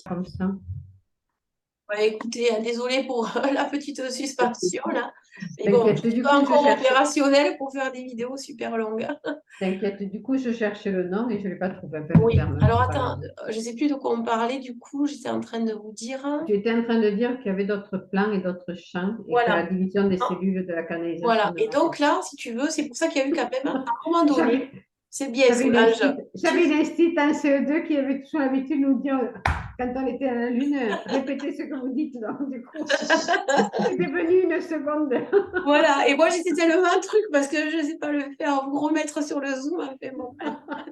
comme ça. Ouais, écoutez, désolée pour la petite suspension là. Mais bon, je T'inquiète, suis du pas coup, je encore cherche. opérationnelle pour faire des vidéos super longues. T'inquiète, du coup, je cherchais le nom et je ne l'ai pas trouvé. Enfin, Oui, ferme, alors c'est pas attends, grave. je sais plus de quoi on parlait du coup, j'étais en train de vous dire. Tu étais en train de dire qu'il y avait d'autres plans et d'autres champs et que la Voilà. division des Hein, cellules de la canalisation voilà. ne Et marchait donc pas. là, si tu veux, c'est pour ça qu'il y a eu quand même, à un moment donné, J'avais c'est bien j'avais une Solange. instite, j'avais une instite en CE2 qui avait toujours l'habitude de nous dire, quand on était à la Lune, répétez ce que vous dites. Donc, du coup, c'est devenu une seconde. Voilà. Et moi, j'étais tellement un truc parce que je ne sais pas le faire, vous remettre sur le Zoom, hein, fait bon.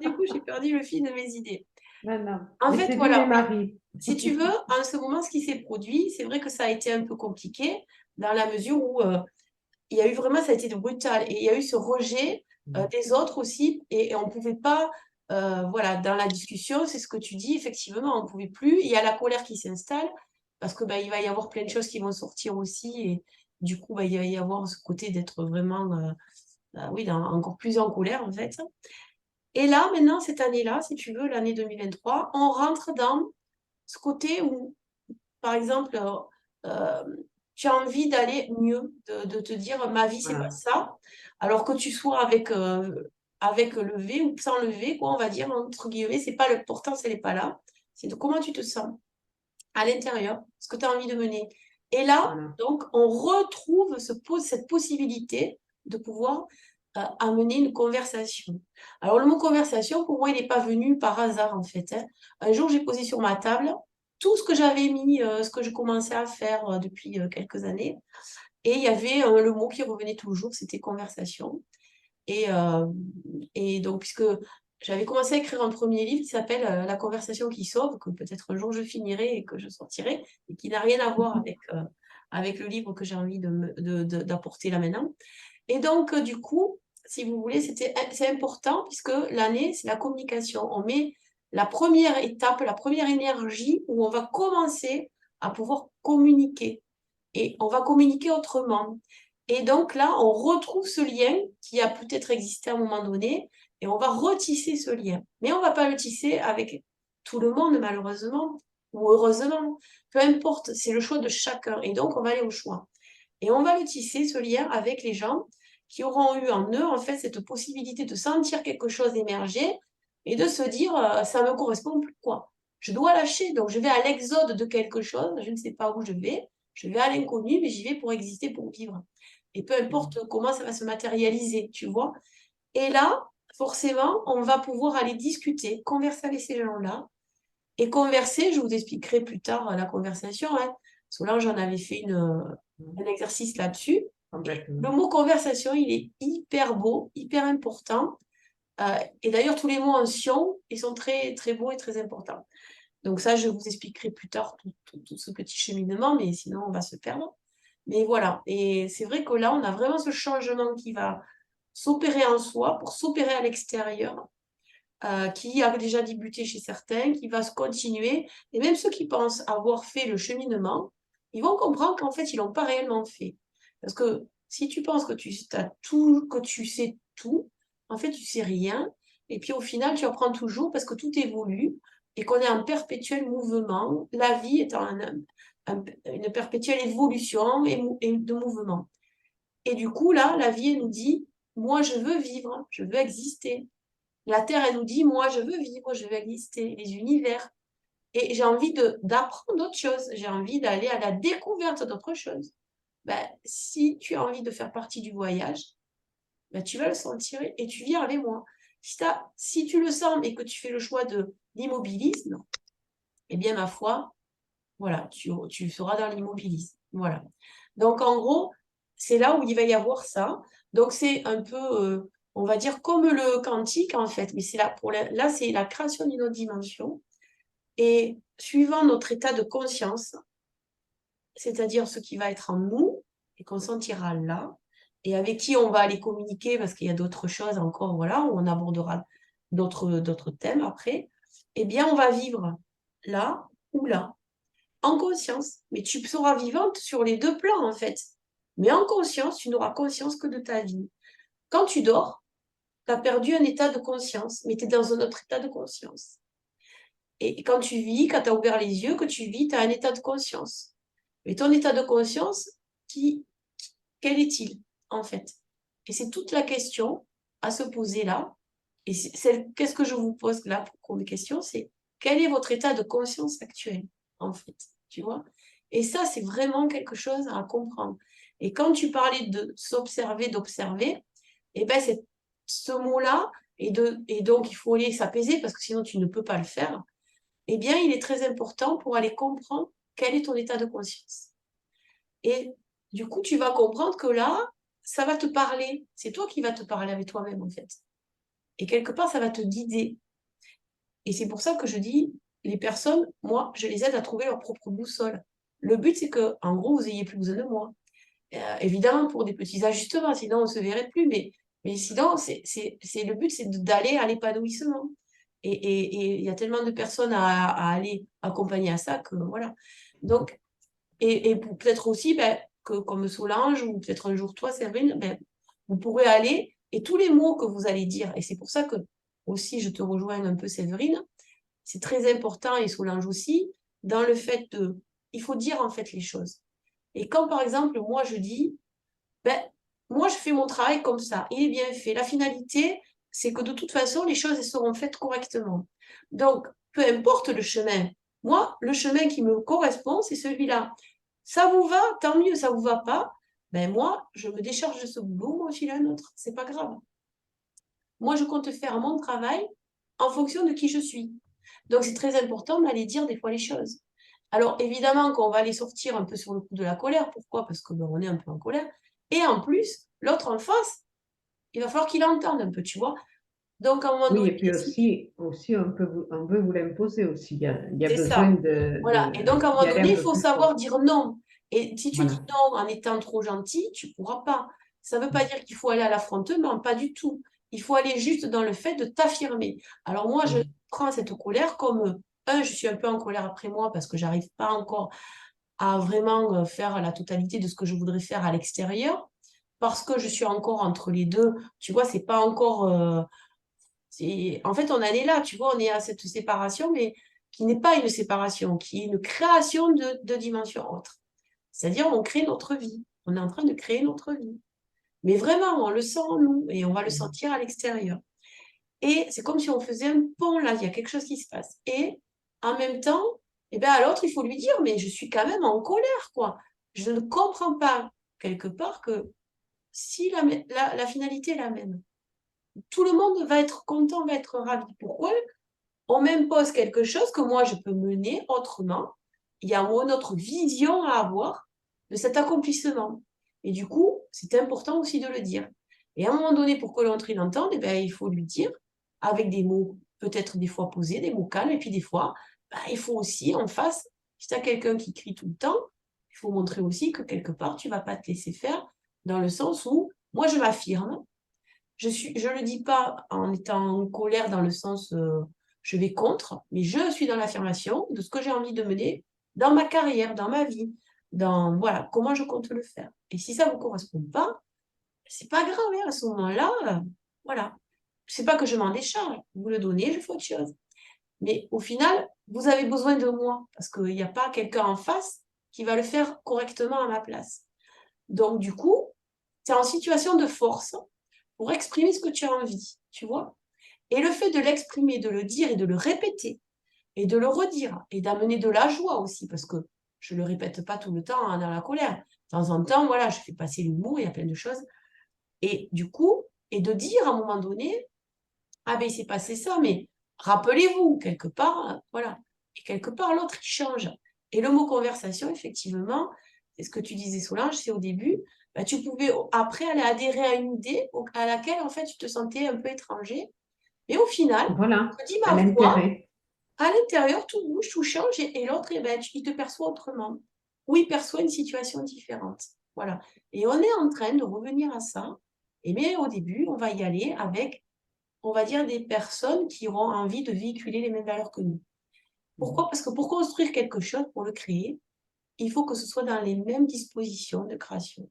Du coup, j'ai perdu le fil de mes idées. Non, non. En Les fait, cellules et voilà. Marie. Si tu veux, en ce moment, ce qui s'est produit, c'est vrai que ça a été un peu compliqué dans la mesure où il y a eu vraiment, ça a été brutal. Et il y a eu ce rejet des autres aussi. Et on ne pouvait pas, voilà, dans la discussion, c'est ce que tu dis, effectivement, on ne pouvait plus. Il y a la colère qui s'installe parce que bah, il va y avoir plein de choses qui vont sortir aussi. Et du coup, bah, il va y avoir ce côté d'être vraiment, oui, encore plus en colère, en fait. Et là, maintenant, cette année-là, si tu veux, l'année 2023, on rentre dans ce côté où par exemple, euh, tu as envie d'aller mieux, de te dire ma vie, c'est pas Voilà. ça, alors que tu sois avec le V ou sans le V, quoi, on va dire, entre guillemets, c'est pas le pourtant, ce n'est pas là. C'est de comment tu te sens à l'intérieur, ce que tu as envie de mener. Et là, Voilà. donc, on retrouve cette possibilité de pouvoir amener une conversation. Alors, le mot conversation, pour moi, il n'est pas venu par hasard, en fait. Hein. Un jour, j'ai posé sur ma table tout ce que j'avais mis, ce que je commençais à faire depuis quelques années. Et il y avait le mot qui revenait toujours, c'était conversation. Et, euh, et donc, puisque j'avais commencé à écrire un premier livre qui s'appelle La conversation qui sauve, que peut-être un jour je finirai et que je sortirai, et qui n'a rien à voir avec le livre que j'ai envie d'apporter là maintenant. Et donc, du coup, si vous voulez, c'est important puisque l'année, c'est la communication. On met la première étape, la première énergie où on va commencer à pouvoir communiquer et on va communiquer autrement. Et donc là, on retrouve ce lien qui a peut-être existé à un moment donné et on va retisser ce lien. Mais on ne va pas le tisser avec tout le monde, malheureusement, ou heureusement. Peu importe, c'est le choix de chacun. Et donc, on va aller au choix. Et on va le tisser, ce lien, avec les gens qui auront eu en eux, en fait, cette possibilité de sentir quelque chose émerger et de se dire, ça ne me correspond plus, quoi. Je dois lâcher, donc je vais à l'exode de quelque chose, je ne sais pas où je vais à l'inconnu, mais j'y vais pour exister, pour vivre. Et peu importe comment ça va se matérialiser, tu vois. Et là, forcément, on va pouvoir aller discuter, converser avec ces gens-là. Et converser, je vous expliquerai plus tard la conversation. Hein. Solange, j'en avais fait un exercice là-dessus. Et le Complètement. mot conversation, il est hyper beau, hyper important. Et d'ailleurs, tous les mots en sion, ils sont très, très beaux et très importants. Donc ça, je vous expliquerai plus tard tout ce petit cheminement, mais sinon, on va se perdre. Mais voilà. Et c'est vrai que là, on a vraiment ce changement qui va s'opérer en soi pour s'opérer à l'extérieur, qui a déjà débuté chez certains, qui va se continuer. Et même ceux qui pensent avoir fait le cheminement, ils vont comprendre qu'en fait, ils l'ont pas réellement fait. Parce que si tu penses que tu as tout, que tu sais tout, en fait, tu sais rien. Et puis au final, tu apprends toujours parce que tout évolue et qu'on est en perpétuel mouvement. La vie est une perpétuelle évolution et de mouvement. Et du coup, là, la vie, elle nous dit, moi, je veux vivre, je veux exister. La Terre, elle nous dit, moi, je veux vivre, je veux exister, les univers. Et j'ai envie d'apprendre d'autres choses. J'ai envie d'aller à la découverte d'autres choses. Ben, si tu as envie de faire partie du voyage, ben, tu vas le sentir et tu viens avec moi. Si tu le sens et que tu fais le choix de l'immobilisme, eh bien, ma foi, voilà, tu seras dans l'immobilisme. Voilà. Donc, en gros, c'est là où il va y avoir ça. Donc, c'est un peu, on va dire, comme le quantique, en fait. Mais c'est là, là, c'est la création d'une autre dimension. Et suivant notre état de conscience, c'est-à-dire ce qui va être en nous et qu'on sentira là, et avec qui on va aller communiquer, parce qu'il y a d'autres choses encore, voilà, où on abordera d'autres thèmes après, eh bien, on va vivre là ou là en conscience. Mais tu seras vivante sur les deux plans, en fait. Mais en conscience, tu n'auras conscience que de ta vie. Quand tu dors, tu as perdu un état de conscience, mais tu es dans un autre état de conscience. Et quand tu vis, quand tu as ouvert les yeux, que tu vis, tu as un état de conscience. Et ton état de conscience, quel est-il, en fait? Et c'est toute la question à se poser là. Et qu'est-ce que je vous pose là comme question? C'est quel est votre état de conscience actuel, en fait? Tu vois? Et ça, c'est vraiment quelque chose à comprendre. Et quand tu parlais de s'observer, d'observer, et ben c'est ce mot-là, et donc il faut aller s'apaiser parce que sinon tu ne peux pas le faire. Eh bien, il est très important pour aller comprendre quel est ton état de conscience. Et du coup, tu vas comprendre que là, ça va te parler. C'est toi qui vas te parler avec toi-même, en fait. Et quelque part, ça va te guider. Et c'est pour ça que je dis, les personnes, moi, je les aide à trouver leur propre boussole. Le but, c'est que, en gros, vous n'ayez plus besoin de moi. Évidemment, pour des petits ajustements, sinon on ne se verrait plus. Mais sinon, le but, c'est d'aller à l'épanouissement. Et il y a tellement de personnes à aller accompagner à ça que voilà. Donc, et peut-être aussi, ben, que comme Solange, ou peut-être un jour toi, Séverine, ben, vous pourrez aller, et tous les mots que vous allez dire, et c'est pour ça que aussi je te rejoins un peu, Séverine, c'est très important, et Solange aussi, dans le fait il faut dire en fait les choses. Et quand par exemple, moi je dis, ben, moi je fais mon travail comme ça, il est bien fait. La finalité, c'est que de toute façon, les choses elles seront faites correctement. Donc, peu importe le chemin, moi, le chemin qui me correspond, c'est celui-là. Ça vous va, tant mieux, ça vous va pas. Ben moi, je me décharge de ce boulot, moi aussi un autre, c'est pas grave. Moi, je compte faire mon travail en fonction de qui je suis. Donc, c'est très important d'aller dire des fois les choses. Alors, évidemment qu'on va les sortir un peu sur le coup de la colère. Pourquoi? Parce que ben, on est un peu en colère. Et en plus, l'autre en face, il va falloir qu'il entende un peu, tu vois. Donc, à un moment Oui, donné, et puis aussi on peut vous l'imposer aussi. Il y a c'est besoin ça. Voilà. Et donc, à un d'y moment aller donné, un il peu faut plus fort. savoir dire non. Et si tu dis Voilà. non en étant trop gentil, tu ne pourras pas. Ça ne veut pas dire qu'il faut aller à l'affrontement, pas du tout. Il faut aller juste dans le fait de t'affirmer. Alors moi, je prends cette colère comme, je suis un peu en colère après moi parce que j'arrive pas encore à vraiment faire la totalité de ce que je voudrais faire à l'extérieur, parce que je suis encore entre les deux. Tu vois, c'est pas encore... en fait, on en est là, tu vois, on est à cette séparation, mais qui n'est pas une séparation, qui est une création de dimensions autres. C'est-à-dire, on crée notre vie. On est en train de créer notre vie. Mais vraiment, on le sent en nous et on va le sentir à l'extérieur. Et c'est comme si on faisait un pont là, il y a quelque chose qui se passe. Et en même temps, eh ben, à l'autre, il faut lui dire, mais je suis quand même en colère, quoi. Je ne comprends pas, quelque part, que si la finalité est la même, tout le monde va être content, va être ravi. Pourquoi on m'impose quelque chose que moi, je peux mener autrement. Il y a une autre vision à avoir de cet accomplissement. Et du coup, c'est important aussi de le dire. Et à un moment donné, pour que l'autre l'entende, eh ben, il faut lui dire avec des mots peut-être des fois posés, des mots calmes, et puis des fois, ben, il faut aussi en face, si tu as quelqu'un qui crie tout le temps, il faut montrer aussi que quelque part, tu ne vas pas te laisser faire, dans le sens où, moi, je m'affirme, je le dis pas en étant en colère dans le sens je vais contre, mais je suis dans l'affirmation de ce que j'ai envie de mener dans ma carrière, dans ma vie, dans voilà comment je compte le faire. Et si ça vous correspond pas, c'est pas grave, hein, à ce moment-là, voilà. C'est pas que je m'en décharge, vous le donnez, je fais autre chose. Mais au final, vous avez besoin de moi parce qu'il n'y a pas quelqu'un en face qui va le faire correctement à ma place. Donc du coup, tu es en situation de force pour exprimer ce que tu as envie, tu vois. Et le fait de l'exprimer, de le dire et de le répéter, et de le redire, et d'amener de la joie aussi, parce que je ne le répète pas tout le temps hein, dans la colère. De temps en temps, voilà, je fais passer l'humour, il y a plein de choses. Et du coup, et de dire à un moment donné, ah ben il s'est passé ça, mais rappelez-vous, quelque part, voilà. Et quelque part, l'autre, il change. Et le mot conversation, effectivement, c'est ce que tu disais, Solange, c'est au début, bah, tu pouvais après aller adhérer à une idée à laquelle, en fait, tu te sentais un peu étranger. Et au final, Voilà, je dis à ma voix, l'intérêt. à l'intérieur, tout bouge, tout change, et l'autre, eh ben, il te perçoit autrement. Ou il perçoit une situation différente. Voilà. Et on est en train de revenir à ça. Et bien, au début, on va y aller avec on va dire, des personnes qui auront envie de véhiculer les mêmes valeurs que nous. Pourquoi? Parce que pour construire quelque chose, pour le créer, il faut que ce soit dans les mêmes dispositions de création.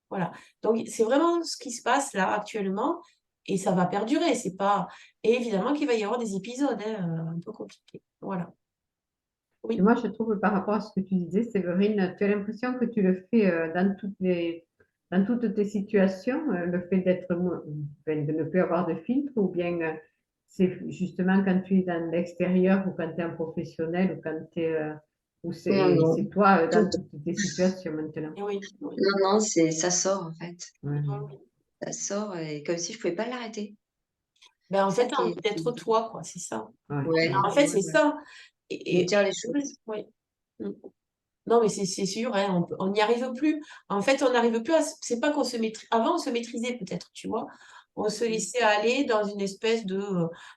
Voilà. Donc, c'est vraiment ce qui se passe là actuellement. et ça va perdurer. C'est pas... Et évidemment qu'il va y avoir des épisodes un peu compliqués. Voilà. Et Oui. moi, je trouve par rapport à ce que tu disais, Séverine, tu as l'impression que tu le fais dans toutes tes situations, le fait de ne plus avoir de filtre, ou bien c'est justement quand tu es dans l'extérieur, ou quand tu es un professionnel, ou quand tu es, ou Non, non. c'est toi Tout. dans toutes tes situations maintenant. Oui, oui. Non, non, ça sort en fait. Ouais. Oui. Ça sort et comme si je pouvais pas l'arrêter. Ben, en C'est ça fait, tu as qui envie est. d'être toi, quoi, c'est ça. Ouais, Ouais, En fait, c'est ouais. ça. De Et, dire les choses. oui. Mm. Non, mais c'est sûr, hein, on n'y arrive plus. En fait, on n'arrive plus à... C'est pas qu'on se maîtrise... Avant, on se maîtrisait peut-être, tu vois. On se laissait aller dans une espèce de...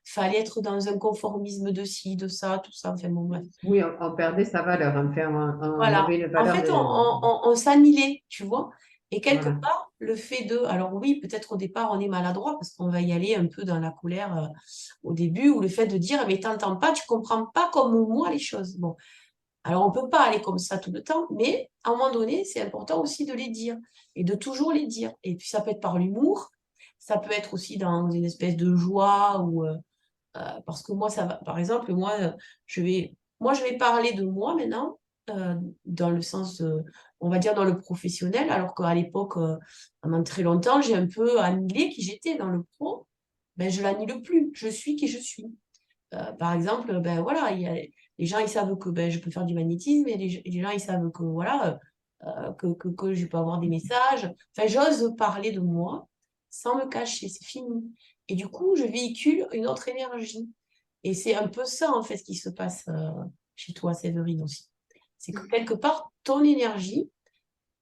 fallait être dans un conformisme de ci, de ça, tout ça. Enfin, bon, bref. Oui, on perdait sa valeur, enfin, on Voilà. avait une En valeur fait, de... on s'annihilait, tu vois. Et quelque Voilà. part, le fait de... Alors oui, peut-être au départ, on est maladroit parce qu'on va y aller un peu dans la colère au début, ou le fait de dire, mais t'entends pas, tu comprends pas comme moi les choses. Bon. Alors, on ne peut pas aller comme ça tout le temps, mais à un moment donné, c'est important aussi de les dire et de toujours les dire. Et puis, ça peut être par l'humour, ça peut être aussi dans une espèce de joie ou parce que moi, ça va. Par exemple, moi, je vais parler de moi maintenant dans le sens, on va dire dans le professionnel, alors qu'à l'époque, pendant très longtemps, j'ai un peu annihilé qui j'étais dans le pro. Ben, je l'annule plus. Je suis qui je suis. Par exemple, ben voilà, les gens ils savent que ben, je peux faire du magnétisme et les gens ils savent que voilà que je peux avoir des messages. Enfin, j'ose parler de moi sans me cacher, c'est fini. Et du coup, je véhicule une autre énergie. Et c'est un peu ça en fait qui se passe chez toi, Séverine aussi. C'est que quelque part, ton énergie,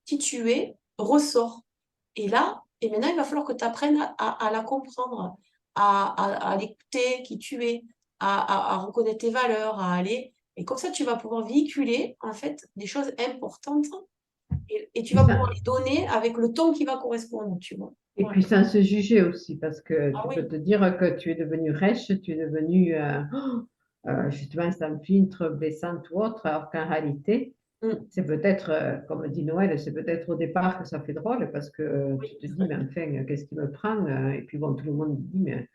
qui tu es, ressort. Et là, et maintenant, il va falloir que tu apprennes à la comprendre, à l'écouter, qui tu es, à reconnaître tes valeurs, à aller. Et comme ça, tu vas pouvoir véhiculer, en fait, des choses importantes et tu Puis vas pouvoir ça, les donner avec le ton qui va correspondre, tu vois. et Voilà. puis sans se juger aussi, parce que Ah tu peux oui. te dire que tu es devenu rêche, tu es devenu justement sans filtre, blessante ou autre, alors qu'en réalité, Mm. c'est peut-être, comme dit Noël, c'est peut-être au départ que ça fait drôle, parce que tu Oui, te tout dis, à mais fait. enfin, qu'est-ce qui me prend? Et puis bon, tout le monde dit, mais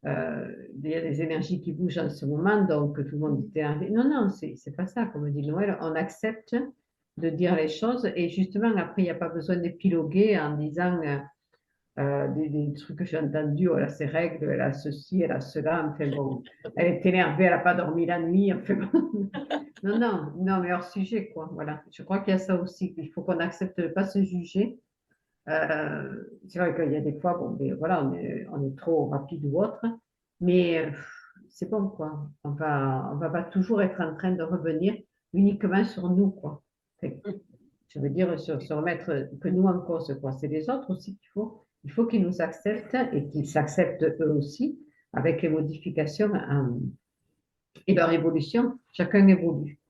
il y a des énergies qui bougent en ce moment, donc tout le monde Mm. dit, non, non, c'est pas ça, comme dit Noël, on accepte de dire les choses, et justement, après, il n'y a pas besoin d'épiloguer en disant des trucs que j'ai entendus, oh, elle a ses règles, elle a ceci, elle a cela, enfin bon, elle est énervée, elle n'a pas dormi la nuit, enfin bon. Non, non, non, mais hors sujet, quoi, voilà. Je crois qu'il y a ça aussi, qu'il faut qu'on accepte de ne pas se juger. C'est vrai qu'il y a des fois, bon, mais voilà, on est trop rapide ou autre, mais c'est bon, quoi. On va pas toujours être en train de revenir uniquement sur nous, quoi. Enfin, Mm. je veux dire, se remettre que nous en cause, quoi. C'est les autres aussi il faut qu'ils nous acceptent et qu'ils s'acceptent eux aussi avec les modifications et leur évolution. Chacun évolue.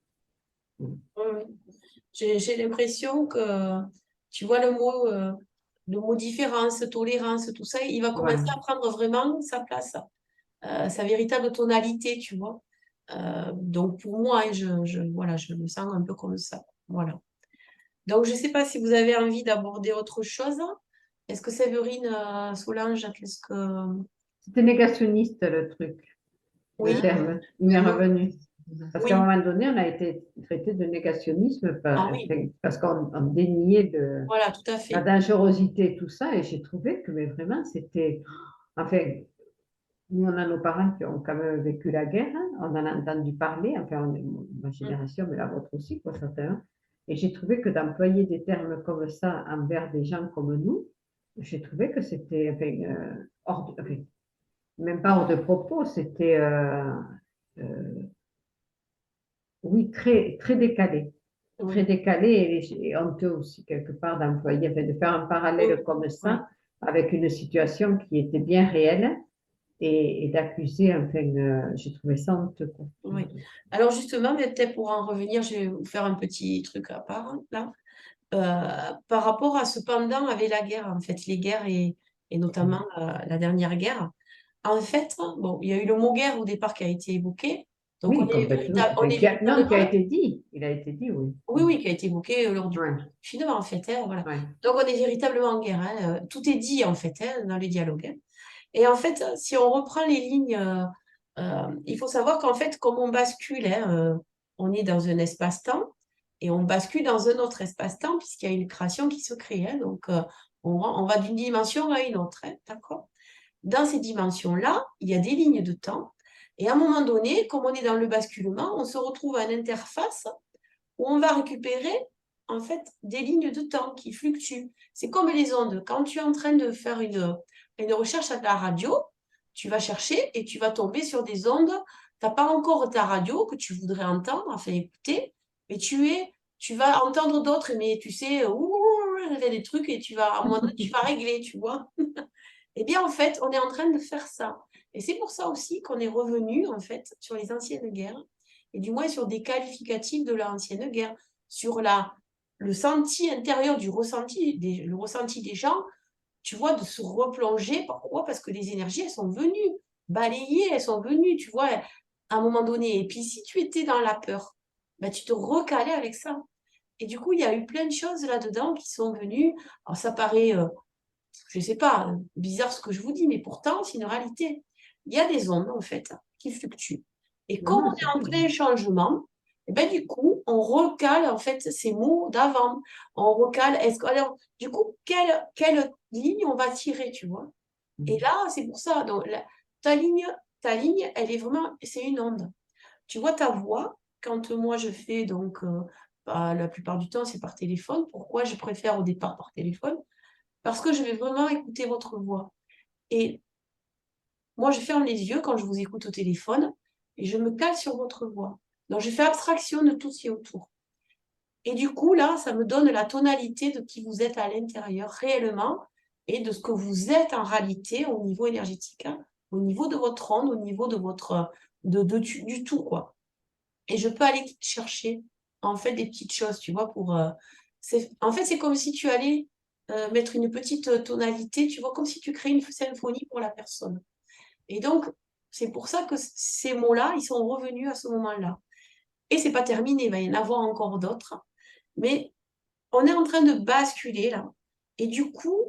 Oui, oui. J'ai l'impression que, tu vois, le mot différence, tolérance, tout ça, il va commencer Voilà. à prendre vraiment sa place, sa véritable tonalité, tu vois. Donc, pour moi, hein, voilà, je me sens un peu comme ça. Voilà. Donc, je ne sais pas si vous avez envie d'aborder autre chose. Est-ce que Séverine, Solange, qu'est-ce que... C'était négationniste le truc, le Oui, terme. Il m'est Vraiment. revenu. Parce qu'à un oui. moment donné, on a été traité de négationnisme Ah oui, parce qu'on déniait voilà, tout à la fait. dangerosité, tout ça. Et j'ai trouvé que mais vraiment, c'était. Enfin, nous, on a nos parents qui ont quand même vécu la guerre. Hein. On en a entendu parler. Enfin, ma Mm. génération, mais la vôtre aussi, quoi, certains. Et j'ai trouvé que d'employer des termes comme ça envers des gens comme nous, j'ai trouvé que c'était enfin, enfin, même pas hors de propos, c'était euh, oui, très, très décalé. Très Oui, décalé et honteux aussi, quelque part, d'employer, enfin, de faire un oui, parallèle comme oui. ça avec une situation qui était bien réelle et d'accuser, enfin, j'ai trouvé ça honteux, quoi. Oui. Alors justement, mais peut-être pour en revenir, je vais vous faire un petit truc à part hein, là. Par rapport à cependant avec la guerre, en fait, les guerres et notamment la dernière guerre. En fait, bon, il y a eu le mot guerre au départ qui a été évoqué. Donc Oui, complètement. on Enfin, est non, qui a véritablement, été dit. Il a été dit, oui. oui, oui, qui a été évoqué lors du Ouais, confinement, en fait. Hein, voilà. ouais. Donc on est véritablement en guerre. Hein, tout est dit en fait hein, dans les dialogues. Hein. Et en fait, si on reprend les lignes, il faut savoir qu'en fait, comme on bascule, hein, on est dans un espace-temps et on bascule dans un autre espace-temps puisqu'il y a une création qui se crée. Hein. Donc, on va d'une dimension à une autre, hein, d'accord? Dans ces dimensions-là, il y a des lignes de temps. Et à un moment donné, comme on est dans le basculement, on se retrouve à une interface où on va récupérer en fait des lignes de temps qui fluctuent. C'est comme les ondes. Quand tu es en train de faire une recherche à la radio, tu vas chercher et tu vas tomber sur des ondes. Tu n'as pas encore ta radio que tu voudrais entendre, enfin écouter, mais tu vas entendre d'autres, mais tu sais, il y a des trucs et à un moment donné, tu vas régler, tu vois. Eh bien, en fait, on est en train de faire ça. Et c'est pour ça aussi qu'on est revenu, en fait, sur les anciennes guerres, et du moins sur des qualificatifs de l'ancienne guerre, sur le senti intérieur le ressenti des gens, tu vois, de se replonger. Pourquoi? Parce que les énergies, elles sont venues balayer, elles sont venues, tu vois, à un moment donné. Et puis, si tu étais dans la peur, ben, tu te recalais avec ça. Et du coup, il y a eu plein de choses là-dedans qui sont venues. Alors, ça paraît je ne sais pas, bizarre ce que je vous dis, mais pourtant, c'est une réalité. Il y a des ondes, en fait, qui fluctuent. Et Non, comme non, on c'est est en vrai. plein changement, et ben, du coup, on recale, en fait, ces mots d'avant. On recale, alors, du coup, quelle ligne on va tirer, tu vois? Et là, c'est pour ça. Donc, ta ligne, elle est vraiment, c'est une onde. Tu vois, ta voix, quand moi je fais, donc, la plupart du temps, c'est par téléphone. Pourquoi je préfère au départ par téléphone? Parce que je vais vraiment écouter votre voix. Et moi, je ferme les yeux quand je vous écoute au téléphone et je me cale sur votre voix. Donc, je fais abstraction de tout ce qui est autour. Et du coup, là, ça me donne la tonalité de qui vous êtes à l'intérieur réellement et de ce que vous êtes en réalité au niveau énergétique, hein, au niveau de votre onde, au niveau de votre du tout, quoi. Et je peux aller chercher en fait des petites choses, tu vois, en fait, c'est comme si tu allais mettre une petite tonalité, tu vois, comme si tu crées une symphonie pour la personne. Et donc, c'est pour ça que ces mots-là, ils sont revenus à ce moment-là. Et c'est pas terminé, il va y en avoir encore d'autres. Mais on est en train de basculer là. Et du coup,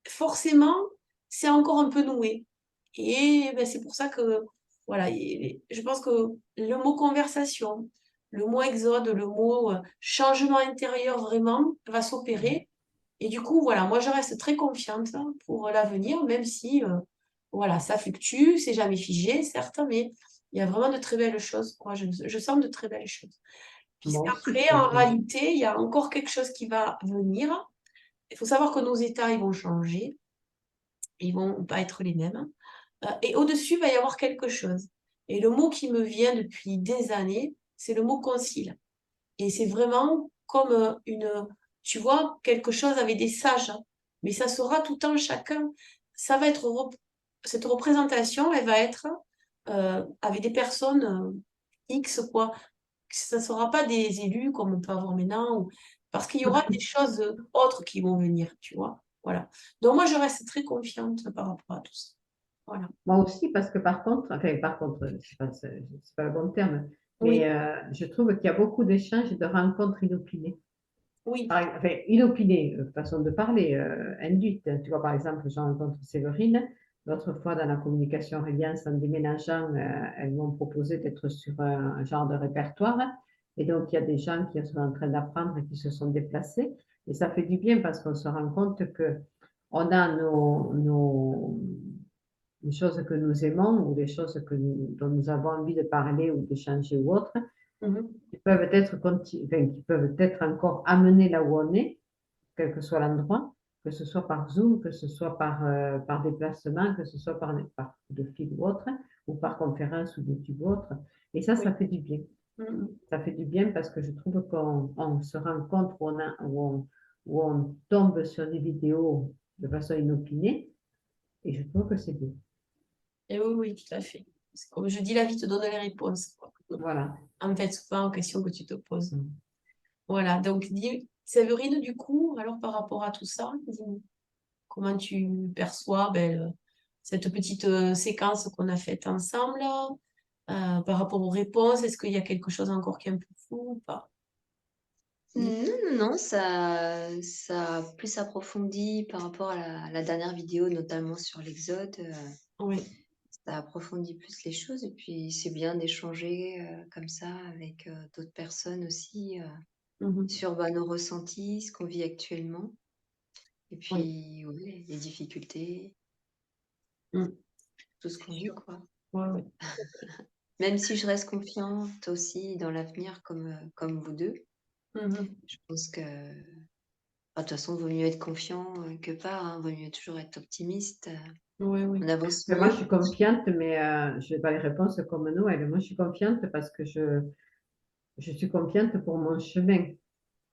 forcément, c'est encore un peu noué. Et ben, c'est pour ça que, voilà, je pense que le mot conversation, le mot exode, le mot changement intérieur vraiment va s'opérer. Et du coup, voilà, moi je reste très confiante pour l'avenir, même si, voilà, ça fluctue, c'est jamais figé, certes, mais il y a vraiment de très belles choses, quoi. Je sens de très belles choses. Moi aussi, Puisqu'après, en réalité, il y a encore quelque chose qui va venir. Il faut savoir que nos états, ils vont changer. Ils vont pas être les mêmes. Et au-dessus, il va y avoir quelque chose. Et le mot qui me vient depuis des années, c'est le mot concile. Et c'est vraiment comme tu vois, quelque chose avec des sages. Hein. Mais ça sera tout un chacun. Ça va être, cette représentation, elle va être avec des personnes X, quoi. Ça ne sera pas des élus comme on peut avoir maintenant, parce qu'il y aura des choses autres qui vont venir, tu vois. Voilà. Donc moi, je reste très confiante par rapport à tout ça. Voilà. Moi aussi, parce que par contre, c'est pas le bon terme, Oui, mais je trouve qu'il y a beaucoup d'échanges et de rencontres inopinées. oui. Enfin, inopinées, façon de parler, induite. Tu vois, par exemple, j'ai rencontré Séverine. L'autre fois, dans la communication Reliance, en déménageant, elles m'ont proposé d'être sur un genre de répertoire. Et donc, il y a des gens qui sont en train d'apprendre et qui se sont déplacés. Et ça fait du bien parce qu'on se rend compte que on a les choses que nous aimons ou les choses dont nous avons envie de parler ou d'échanger ou autre, Mhm. qui peuvent être encore amenés là où on est, quel que soit l'endroit, que ce soit par Zoom, que ce soit par déplacement, que ce soit par coup de fil ou autre, ou par conférence ou YouTube ou autre. Et ça Oui. fait du bien. Mhm. Ça fait du bien parce que je trouve qu'on se rencontre où on tombe sur des vidéos de façon inopinée, et je trouve que c'est bien. Et oui, oui, tout à fait. C'est comme je dis, la vie te donne les réponses, quoi. Voilà. En fait, souvent aux questions que tu te poses. Mm. Voilà. Donc, Séverine, du coup, alors par rapport à tout ça, dis-nous, comment tu perçois cette petite séquence qu'on a faite ensemble par rapport aux réponses? Est-ce qu'il y a quelque chose encore qui est un peu flou ou pas? Non, ça a plus approfondi par rapport à la dernière vidéo, notamment sur l'Exode. Oui. Ça approfondit plus les choses et puis c'est bien d'échanger comme ça avec d'autres personnes aussi Mhm. sur nos ressentis, ce qu'on vit actuellement. Et Oui. puis, ouais, les difficultés, Mm. tout ce qu'on vit, quoi. Ouais, ouais. Même si je reste confiante aussi dans l'avenir comme vous deux, Mhm. je pense que, de toute façon, il vaut mieux être confiant que pas, hein. Vaut mieux toujours être optimiste. Ouais, ouais. On avance Mais moi, je mieux. suis confiante, mais je n'ai pas les réponses comme Noël. Moi, je suis confiante parce que je suis confiante pour mon chemin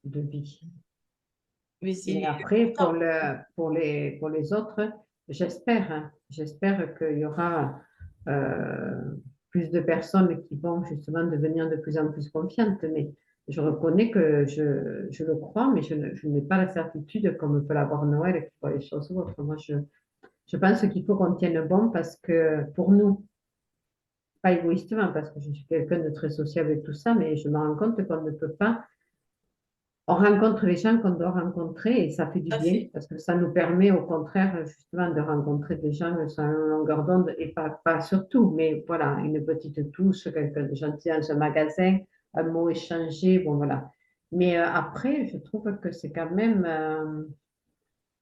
de vie. Mais c'est Mais après, important. pour les autres, j'espère, hein, j'espère qu'il y aura euh, plus de personnes qui vont justement devenir de plus en plus confiantes. Mais je reconnais que je le crois, mais je n'ai pas la certitude comme peut l'avoir Noël qui voit les choses autres. Moi, je pense qu'il faut qu'on tienne bon parce que pour nous, pas égoïstement, parce que je suis quelqu'un de très sociable et tout ça, mais je me rends compte qu'on ne peut pas. On rencontre les gens qu'on doit rencontrer et ça fait du Tout à bien fait. parce que ça nous permet au contraire justement de rencontrer des gens sur une longueur d'onde et pas surtout, mais voilà, une petite touche, quelqu'un de gentil dans un magasin, un mot échangé, bon voilà. Mais après, je trouve que c'est quand même,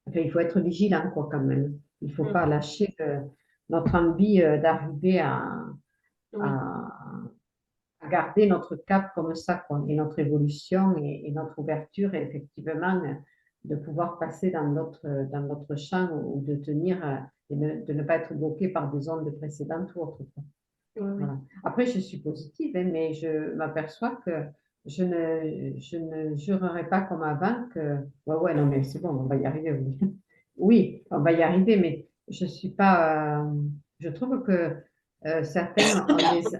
enfin, il faut être vigilant quoi quand même. Il ne faut Mm. pas lâcher notre envie d'arriver Oui. à, à garder notre cap comme ça, quoi, et notre évolution et notre ouverture, et effectivement, de pouvoir passer dans notre champ ou de tenir et de ne pas être bloqué par des ondes précédentes ou autres, quoi. Ouais, ouais. Voilà. Après, je suis positive, hein, mais je m'aperçois que je ne jurerai pas comme avant que, ouais, ouais, non, mais c'est bon, on va y arriver, oui. Oui, on va y arriver, mais je suis pas, je trouve que certains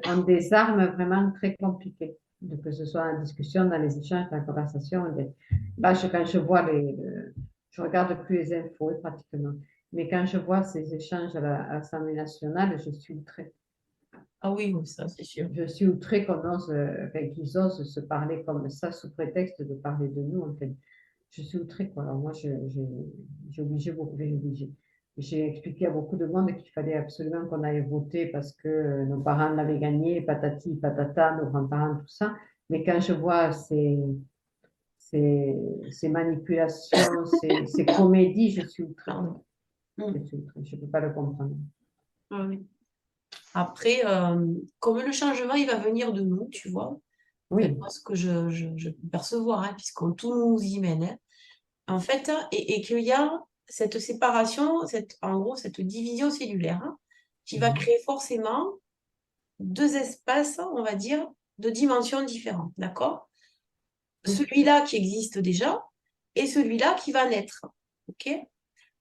ont des armes vraiment très compliquées, que ce soit en discussion, dans les échanges, dans la conversation. Là, quand je vois je regarde plus les infos pratiquement, mais quand je vois ces échanges à l'Assemblée nationale, je suis outrée. Ah oui, oui, ça, c'est sûr. Je suis outrée enfin, qu'ils osent se parler comme ça sous prétexte de parler de nous. En fait, je suis outrée, quoi. Alors moi, j'ai obligé beaucoup, j'ai expliqué à beaucoup de monde qu'il fallait absolument qu'on aille voter parce que nos parents l'avaient gagné, patati, patata, nos grands-parents, tout ça. Mais quand je vois ces manipulations, ces comédies, je suis outrée. Pardon. Mm. Je suis outrée. Je ne peux pas le comprendre. Ouais, ouais. Après, comme le changement, il va venir de nous, tu vois. Enfin, Oui, moi, ce que je peux percevoir, hein, puisqu'on tout nous y mène, hein. En fait, et qu'il y a cette séparation, en gros, cette division cellulaire, hein, qui va mhm. créer forcément deux espaces, on va dire, de dimensions différentes, d'accord? Oui, Celui-là qui existe déjà et celui-là qui va naître, ok?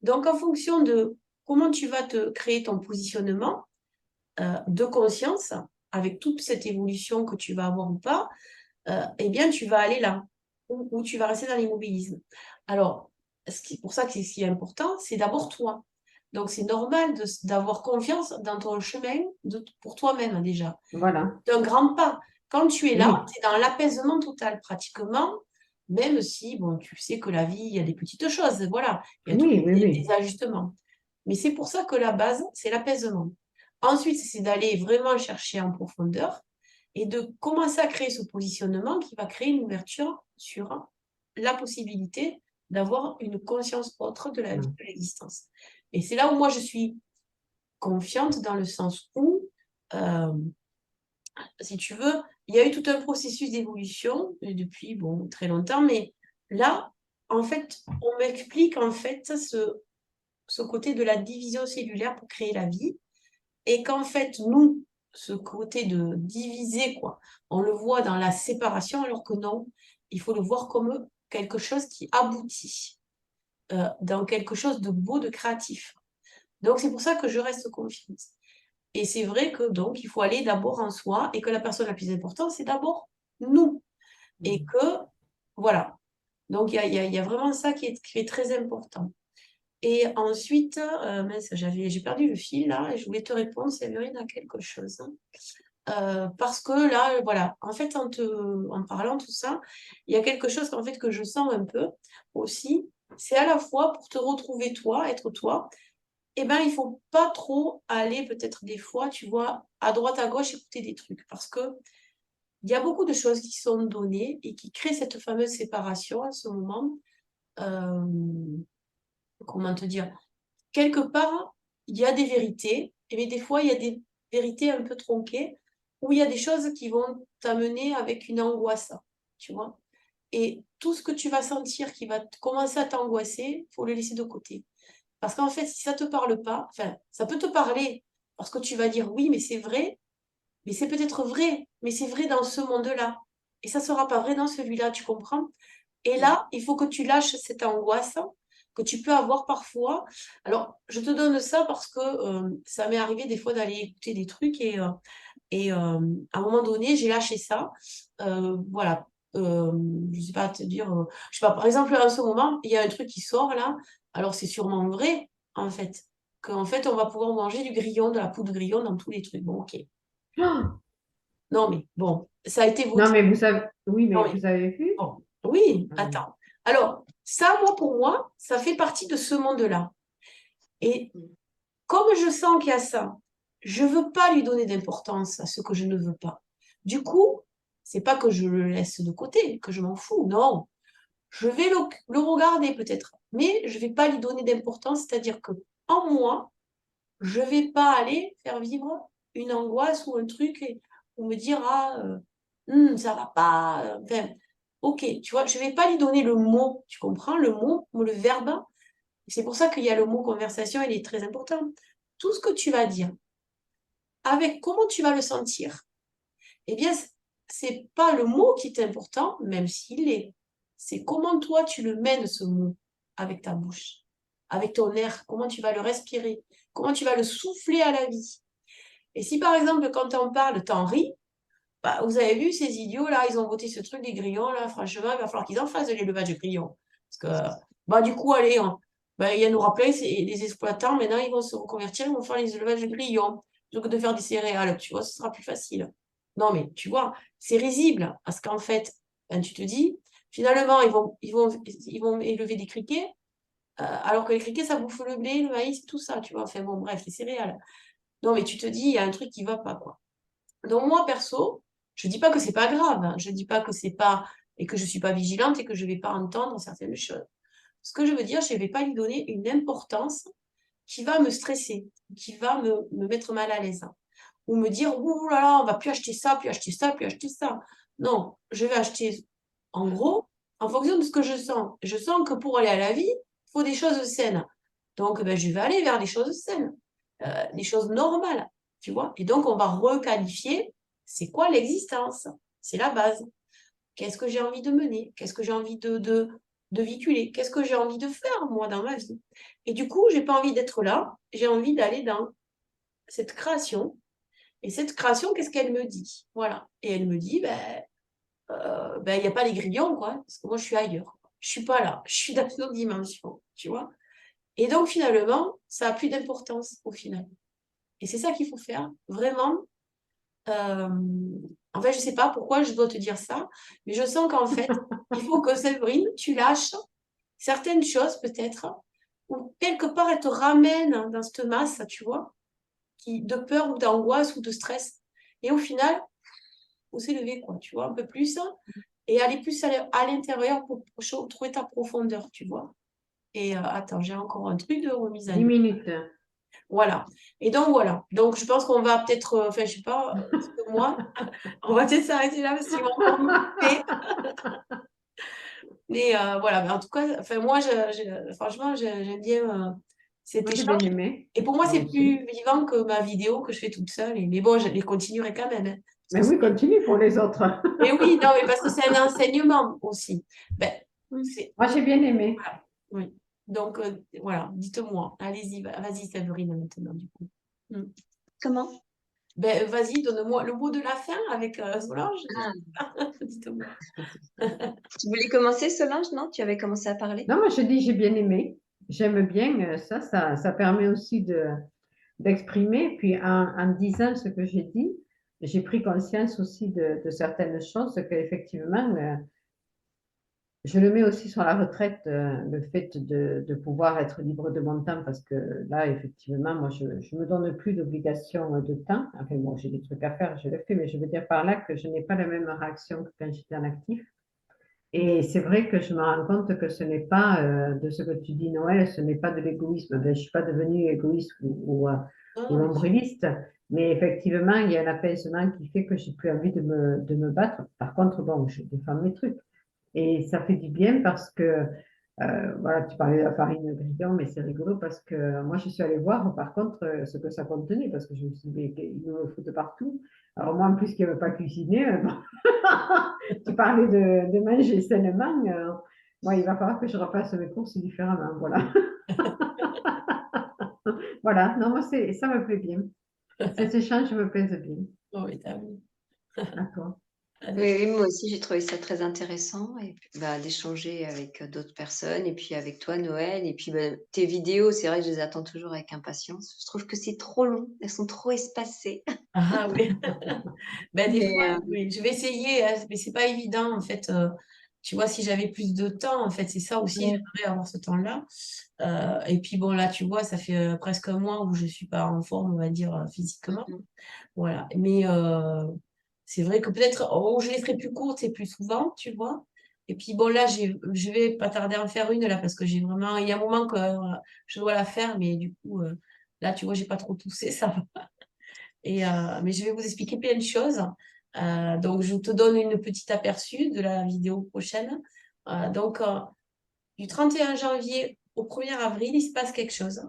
Donc, en fonction de comment tu vas te créer ton positionnement de conscience, avec toute cette évolution que tu vas avoir ou pas, eh bien, tu vas aller là, ou tu vas rester dans l'immobilisme. Alors, pour ça que c'est si important, c'est d'abord toi. Donc, c'est normal d'avoir confiance dans ton chemin pour toi-même déjà. voilà. C'est un grand pas. Quand tu es là, Oui, tu es dans l'apaisement total, pratiquement, même si, bon, tu sais que la vie, il y a des petites choses, voilà, il y a toujours oui, oui, des oui. ajustements. Mais c'est pour ça que la base, c'est l'apaisement. Ensuite, c'est d'aller vraiment chercher en profondeur et de commencer à créer ce positionnement qui va créer une ouverture sur la possibilité d'avoir une conscience autre de la vie, Voilà. de l'existence. Et c'est là où moi, je suis confiante dans le sens où, euh, si tu veux, il y a eu tout un processus d'évolution depuis bon, très longtemps, mais là, en fait, on m'explique en fait ce côté de la division cellulaire pour créer la vie, et qu'en fait, nous, ce côté de diviser, quoi, on le voit dans la séparation, alors que non, il faut le voir comme quelque chose qui aboutit dans quelque chose de beau, de créatif. Donc, c'est pour ça que je reste confiante. Et c'est vrai que donc, il faut aller d'abord en soi et que la personne la plus importante, c'est d'abord nous. Et que, voilà. Donc, il y a vraiment ça qui est très important. Et ensuite, mince, j'ai perdu le fil là et je voulais te répondre, Séverine, à quelque chose, hein. parce que là, voilà, en fait, en parlant tout ça, il y a quelque chose qu'en fait, que je sens un peu aussi. C'est à la fois pour te retrouver toi, être toi, eh ben, il faut pas trop aller peut-être des fois, tu vois, à droite, à gauche, écouter des trucs. Parce que il y a beaucoup de choses qui sont données et qui créent cette fameuse séparation à ce moment. Euh, comment te dire? Quelque part, il y a des vérités, mais des fois, il y a des vérités un peu tronquées, où il y a des choses qui vont t'amener avec une angoisse, tu vois. Et tout ce que tu vas sentir qui va commencer à t'angoisser, il faut le laisser de côté. Parce qu'en fait, si ça ne te parle pas, enfin, ça peut te parler, parce que tu vas dire oui, mais c'est vrai, mais c'est peut-être vrai, mais c'est vrai dans ce monde-là. Et ça ne sera pas vrai dans celui-là, tu comprends? Et là, il faut que tu lâches cette angoisse que tu peux avoir parfois. Alors, je te donne ça parce que ça m'est arrivé des fois d'aller écouter des trucs et à un moment donné, j'ai lâché ça. Voilà. Je ne sais pas te dire. Je sais pas, par exemple, en ce moment, il y a un truc qui sort là. Alors, c'est sûrement vrai, en fait. Qu'en fait, on va pouvoir manger du grillon, de la poudre de grillon dans tous les trucs. Bon, ok. Oh, Non, mais bon, ça a été non, voté. mais vous savez, oui, Non, mais mais vous avez vu? bon. Oui, Hum. attends. Alors, ça, moi, pour moi, ça fait partie de ce monde-là. Et comme je sens qu'il y a ça, je ne veux pas lui donner d'importance à ce que je ne veux pas. Du coup, c'est pas que je le laisse de côté, que je m'en fous, non. Je vais le regarder peut-être, mais je ne vais pas lui donner d'importance, c'est-à-dire que en moi, je ne vais pas aller faire vivre une angoisse ou un truc ou me dire ah ça va pas. Enfin, ok, tu vois, je ne vais pas lui donner le mot, tu comprends, le mot, le verbe. C'est pour ça qu'il y a le mot conversation, il est très important. Tout ce que tu vas dire, avec comment tu vas le sentir, eh bien, c'est pas le mot qui est important, même s'il est. C'est comment toi tu le mènes ce mot avec ta bouche, avec ton air, comment tu vas le respirer, comment tu vas le souffler à la vie. Et si par exemple, quand on parle, t'en ris, bah, vous avez vu ces idiots là, ils ont voté ce truc des grillons là, franchement, il va falloir qu'ils en fassent de l'élevage de grillons. Parce que, bah, du coup, allez, bah, il y a nous rappeler, les exploitants, maintenant, ils vont se reconvertir, ils vont faire les élevages de grillons, plutôt que de faire des céréales, tu vois, ce sera plus facile. Non, mais tu vois, c'est risible, parce qu'en fait, ben, tu te dis, finalement, ils vont élever des criquets, alors que les criquets, ça bouffe le blé, le maïs, tout ça, tu vois, enfin bon, bref, les céréales. Non, mais tu te dis, il y a un truc qui va pas, quoi. Donc moi, perso, je dis pas que c'est pas grave, hein. Je dis pas que c'est pas et que je suis pas vigilante et que je vais pas entendre certaines choses. Ce que je veux dire, je vais pas lui donner une importance qui va me stresser, qui va me mettre mal à l'aise, hein. Ou me dire, ouh là là, on va plus acheter ça, plus acheter ça, plus acheter ça. Non, je vais acheter, en gros, en fonction de ce que je sens. Je sens que pour aller à la vie, il faut des choses saines. Donc, ben, je vais aller vers des choses saines, des choses normales, tu vois. Et donc, on va requalifier, c'est quoi l'existence? C'est la base. Qu'est-ce que j'ai envie de mener? Qu'est-ce que j'ai envie de véhiculer? Qu'est-ce que j'ai envie de faire, moi, dans ma vie? Et du coup, j'ai pas envie d'être là, j'ai envie d'aller dans cette création. Et cette création, qu'est-ce qu'elle me dit? Voilà. Et elle me dit, ben, il n'y a pas les grillons, quoi, parce que moi, je suis ailleurs. Je suis pas là. Je suis dans une autre dimension, tu vois. Et donc, finalement, ça a plus d'importance au final. Et c'est ça qu'il faut faire, vraiment. Euh, En fait, je sais pas pourquoi je dois te dire ça, mais je sens qu'en fait, il faut que Séverine, tu lâches certaines choses peut-être, ou quelque part, elle te ramène dans cette masse, tu vois, de peur ou d'angoisse ou de stress. Et au final, faut s'élever, quoi, tu vois, un peu plus, et aller plus à l'intérieur pour trouver ta profondeur, tu vois. Et attends, j'ai encore un truc de remise à 10 niveau. minutes. Voilà. Et donc, voilà. Donc, je pense qu'on va peut-être, enfin, je sais pas, parce que moi, on va peut-être s'arrêter là parce qu'ils vont encore nous couper. Mais voilà. Mais en tout cas, enfin, moi, franchement, j'aime bien cet Moi, j'ai bien échange. aimé. Et pour moi, Moi c'est aussi. plus vivant que ma vidéo que je fais toute seule. Mais bon, je les continuerai quand même, hein, Mais parce que oui, continue pour les autres. mais oui, non, mais parce que c'est un enseignement aussi. Ben, Moi, j'ai bien aimé. voilà. Oui. Donc, voilà, dites-moi. Allez-y, vas-y, Séverine, maintenant, du coup. Mm. Comment? Ben, vas-y, donne-moi le mot de la fin avec Solange. Ah, Dites-moi. tu voulais commencer, Solange, non? Tu avais commencé à parler? Non, moi, je dis, j'ai bien aimé. J'aime bien ça permet aussi d'exprimer. Puis, en disant ce que j'ai dit, j'ai pris conscience aussi de certaines choses qu'effectivement, je le mets aussi sur la retraite, le fait de pouvoir être libre de mon temps, parce que là, effectivement, moi, je ne me donne plus d'obligation de temps. Enfin, bon, j'ai des trucs à faire, je le fais, mais je veux dire par là que je n'ai pas la même réaction que quand j'étais en actif. Et c'est vrai que je me rends compte que ce n'est pas, de ce que tu dis, Noël, ce n'est pas de l'égoïsme. Ben, je ne suis pas devenue égoïste ou Ah, nombriliste, mais effectivement, il y a un apaisement qui fait que j'ai plus envie de me battre. Par contre, bon, je défends mes trucs. Et ça fait du bien parce que, voilà, tu parlais de la farine grillon, mais c'est rigolo parce que moi, je suis allée voir, par contre, ce que ça contenait, parce que je me suis dit, mais ils nous le foutent partout. Alors moi, en plus, qui ne veut pas cuisiner, bon, tu parlais de manger sainement. Moi, il va falloir que je refasse mes courses différemment. Voilà. Voilà. Non, moi, ça me plaît bien. Cet échange me plaise bien. oh, oui, t'as vu. D'accord. Oui, oui, moi aussi, j'ai trouvé ça très intéressant et puis, bah, d'échanger avec, d'autres personnes et puis avec toi, Noël et puis, bah, tes vidéos, c'est vrai que je les attends toujours avec impatience. Je trouve que c'est trop long, elles sont trop espacées. Ah oui. Ben, des Mais, fois, oui, je vais essayer, hein, mais c'est pas évident en fait. Tu vois, si j'avais plus de temps, en fait, c'est ça aussi, mmh, j'aimerais avoir ce temps-là. Et puis bon, là, tu vois, ça fait presque un mois où je suis pas en forme, on va dire, physiquement. mmh Voilà. Mais c'est vrai que peut-être oh, je les ferai plus courtes et plus souvent, tu vois. Et puis bon, là, je vais pas tarder à en faire une là parce que j'ai vraiment, il y a un moment que je dois la faire, mais du coup, là, tu vois, j'ai pas trop toussé, ça va. Mais je vais vous expliquer plein de choses. Donc, je te donne une petite aperçu de la vidéo prochaine. Donc, du 31 janvier au 1er avril, il se passe quelque chose.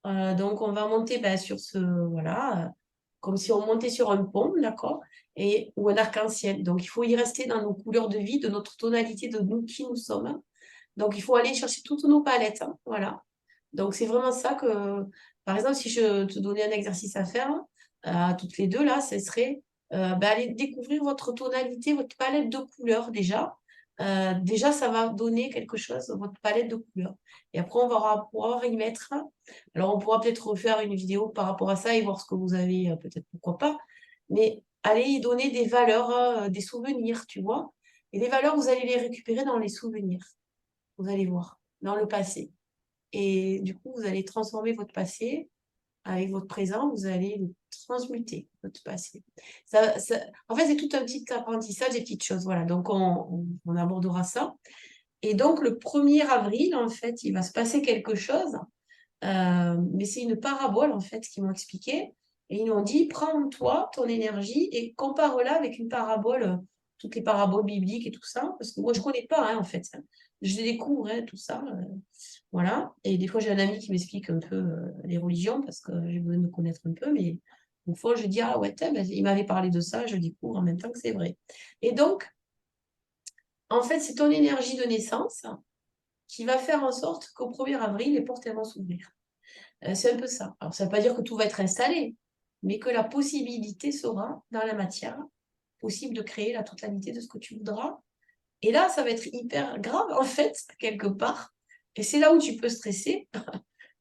Donc, on va monter ben, sur ce, voilà, comme si on montait sur un pont, d'accord, ou un arc-en-ciel. Donc, il faut y rester dans nos couleurs de vie, de notre tonalité, de nous qui nous sommes. Donc, il faut aller chercher toutes nos palettes, hein, voilà. Donc, c'est vraiment ça que, par exemple, si je te donnais un exercice à faire, à toutes les deux, là, ce serait ben, aller découvrir votre tonalité, votre palette de couleurs déjà. Déjà, ça va donner quelque chose, votre palette de couleurs. Et après, on va pouvoir y mettre. Alors, on pourra peut-être refaire une vidéo par rapport à ça et voir ce que vous avez, peut-être pourquoi pas. Mais allez y donner des valeurs, des souvenirs, tu vois. Et les valeurs, vous allez les récupérer dans les souvenirs. Vous allez voir, dans le passé. Et du coup, vous allez transformer votre passé avec votre présent, vous allez le transmuter, votre passé. En fait, c'est tout un petit apprentissage, des petites choses. Voilà, donc on abordera ça. Et donc, le 1er avril, en fait, il va se passer quelque chose, mais c'est une parabole, en fait, qu'ils m'ont expliqué. Et ils m'ont dit, prends toi ton énergie et compare-la avec une parabole, toutes les paraboles bibliques et tout ça, parce que moi, je ne connais pas, hein, en fait. Je découvre hein, tout ça. Voilà. Et des fois, j'ai un ami qui m'explique un peu les religions parce que j'ai besoin de me connaître un peu. Mais une fois, je dis, ah ouais, ben, il m'avait parlé de ça, je découvre en même temps que c'est vrai. Et donc, en fait, c'est ton énergie de naissance qui va faire en sorte qu'au 1er avril, les portes elles vont s'ouvrir. C'est un peu ça. Alors, ça ne veut pas dire que tout va être installé, mais que la possibilité sera dans la matière, possible de créer la totalité de ce que tu voudras. Et là, ça va être hyper grave, en fait, quelque part. Et c'est là où tu peux stresser.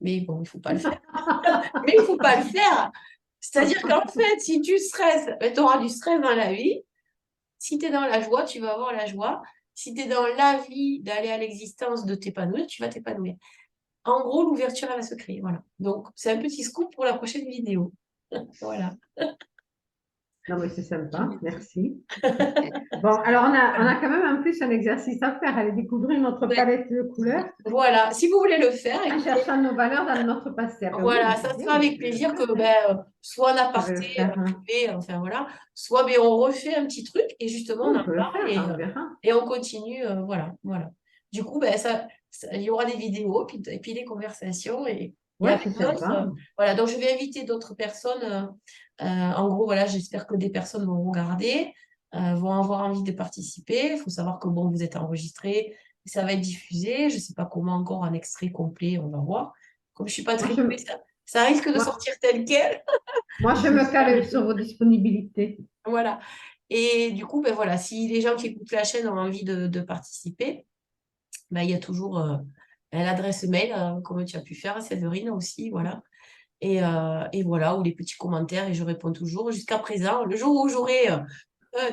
Mais bon, il ne faut pas le faire. Mais il ne faut pas le faire. C'est-à-dire qu'en fait, si tu stresses, tu auras du stress dans la vie. Si tu es dans la joie, tu vas avoir la joie. Si tu es dans la vie d'aller à l'existence, de t'épanouir, tu vas t'épanouir. En gros, l'ouverture, elle va se créer. Voilà. Donc, c'est un petit scoop pour la prochaine vidéo. Voilà. Non, mais c'est Je sympa. vais dire. Merci. Bon, alors on a quand même en plus un exercice à faire, aller découvrir notre Ouais. palette de couleurs Voilà. Si vous voulez le faire, en écoutez, cherchant nos valeurs dans notre passé. Ah ben oui, voilà, mais c'est ça bien, sera mais avec je vais le plaisir faire, que hein. ben, soit en Je vais le aparté, faire, en hein. privé, enfin voilà, soit ben, on refait un petit truc et justement on On en peut le parle faire, on verra. et on continue, voilà, voilà. Du coup, ben, il y aura des vidéos et puis des conversations et Ouais, avec c'est d'autres, sympa. voilà. Donc je vais inviter d'autres personnes. En gros, voilà, j'espère que des personnes vont regarder, vont avoir envie de participer. Il faut savoir que bon, vous êtes enregistré, ça va être diffusé. Je ne sais pas comment encore un extrait complet, on va voir. Comme je ne suis pas Moi, très douée, ça risque de moi, sortir tel quel. moi, je me J'espère cale du sur coup. vos disponibilités. Voilà. Et du coup, ben voilà, si les gens qui écoutent la chaîne ont envie de participer, ben, il y a toujours l'adresse mail, comme tu as pu faire, Séverine aussi, voilà. Et voilà, ou les petits commentaires, et je réponds toujours. Jusqu'à présent, le jour où j'aurai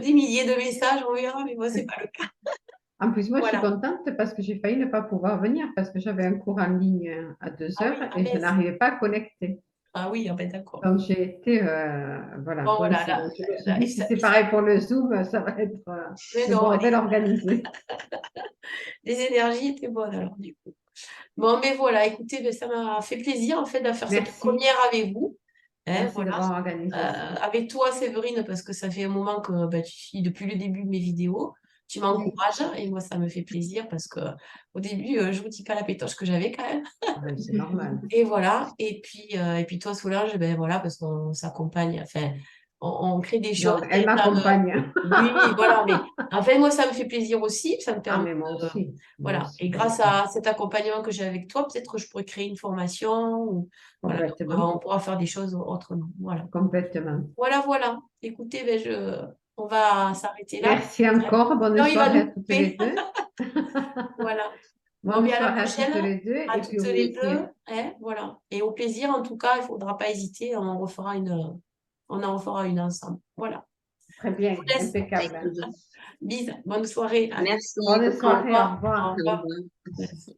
des milliers de messages, on verra, mais moi, c'est pas le cas. En plus, moi, je suis Voilà. contente parce que j'ai failli ne pas pouvoir venir parce que j'avais un cours en ligne à 2 Ah oui, heures ah et je ben, n'arrivais pas à connecter. ah oui, ah ben, d'accord. Donc, j'ai été voilà, Bon, voilà, coincée. Donc, je me suis là, dit, si c'est pareil pour le Zoom, ça va être mais le non, bordel organisé. les énergies étaient bonnes alors, du coup. Bon, mais voilà, écoutez, ben, ça m'a fait plaisir, en fait, de faire cette Merci. première avec vous. Hein, Merci voilà. d'avoir organisé ça. Avec toi, Séverine, parce que ça fait un moment que ben, tu suis depuis le début de mes vidéos. Tu m'encourages et moi, ça me fait plaisir parce que au début, je vous dis pas la pétoche que j'avais quand même. Ah ben, c'est normal. Et voilà. Et puis toi, Solange, ben voilà, parce qu'on s'accompagne, enfin, on crée des choses. Non, elle Et ça me... m'accompagne. Oui, voilà. Mais en fait, moi, ça me fait plaisir aussi. Ça me Ah, permet mais moi de... aussi. Moi Voilà. aussi, Et bien grâce sûr. à cet accompagnement que j'ai avec toi, peut-être que je pourrais créer une formation. Ou... Voilà. Donc, Complètement. on pourra faire des choses autrement. Voilà. Complètement. Voilà, voilà. Écoutez, ben, on va s'arrêter là. Merci encore. Bonne Non, il va soirée nous à toutes les couper. deux. Voilà. Bon, Bonne mais à la soirée à prochaine, toutes les deux à et puis toutes au les plaisir. deux. Hein, voilà. Et au plaisir, en tout cas, il ne faudra pas hésiter. On en refera une ensemble. Voilà. Très Je bien, vous laisse. Avec impeccable. plaisir. Bisous. Bonne soirée. À Merci Bonne beaucoup. Au soirée, au revoir. revoir. Au Au revoir. revoir. Merci.